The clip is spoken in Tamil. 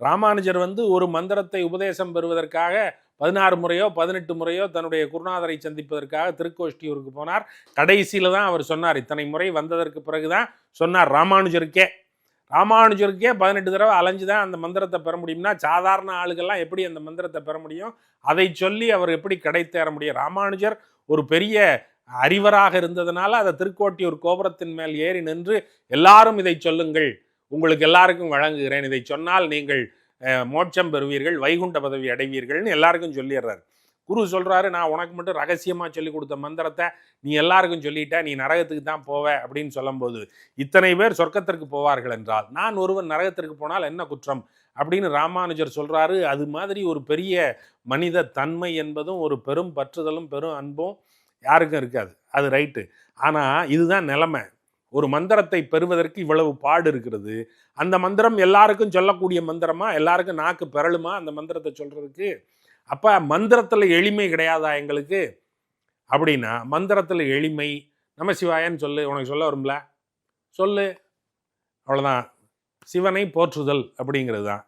ராமானுஜர் ஒரு மந்திரத்தை உபதேசம் பெறுவதற்காக 16 முறையோ 18 முறையோ தன்னுடைய குருநாதரை சந்திப்பதற்காக திருக்கோஷ்டியூருக்கு போனார். கடைசியில தான் அவர் சொன்னார். இத்தனை முறை வந்ததற்கு பிறகுதான் சொன்னார் ராமானுஜருக்கே 18 தடவை அலைஞ்சுதான் அந்த மந்திரத்தை பெற முடியும்னா சாதாரண ஆளுகள்லாம் எப்படி அந்த மந்திரத்தை பெற முடியும்? அதை சொல்லி அவர் எப்படி கடை தேர முடியும்? ராமானுஜர் ஒரு பெரிய அறிவராக இருந்ததுனால அதை திருக்கோட்டியூர் கோபுரத்தின் மேல் ஏறி நின்று எல்லாரும் இதை சொல்லுங்கள், உங்களுக்கு எல்லாருக்கும் வழங்குகிறேன், இதை சொன்னால் நீங்கள் மோட்சம் பெறுவீர்கள், வைகுண்ட பதவி அடைவீர்கள்னு எல்லாருக்கும் சொல்லிடுறாரு. குரு சொல்றாரு, நான் உனக்கு மட்டும் ரகசியமா சொல்லி கொடுத்த மந்திரத்தை நீ எல்லாருக்கும் சொல்லிட்ட, நீ நரகத்துக்கு தான் போவ அப்படின்னு சொல்லும் போது இத்தனை பேர் சொர்க்கத்திற்கு போவார்கள் என்றால் நான் ஒருவன் நரகத்திற்கு போனால் என்ன குற்றம் அப்படின்னு ராமானுஜர் சொல்றாரு. அது மாதிரி ஒரு பெரிய மனித தன்மை என்பதும் ஒரு பெரும் பற்றுதலும் பெரும் அன்பும் யாருக்கும் இருக்காது. அது ரைட்டு. ஆனா இதுதான் நிலைமை. ஒரு மந்திரத்தை பெறுவதற்கு இவ்வளவு பாடு இருக்கிறது. அந்த மந்திரம் எல்லாருக்கும் சொல்லக்கூடிய மந்திரமா? எல்லாருக்கும் நாக்கு பெறலுமா அந்த மந்திரத்தை சொல்றதுக்கு? அப்ப மந்திரத்துல எளிமை கிடையாதா எங்களுக்கு? அப்படின்னா மந்திரத்துல எளிமை, நமசிவாயன்னு சொல்லு, உனக்கு சொல்ல வரும்ல, சொல்லு, அவ்வளவுதான். சிவனை போற்றுதல் அப்படிங்கிறது தான்.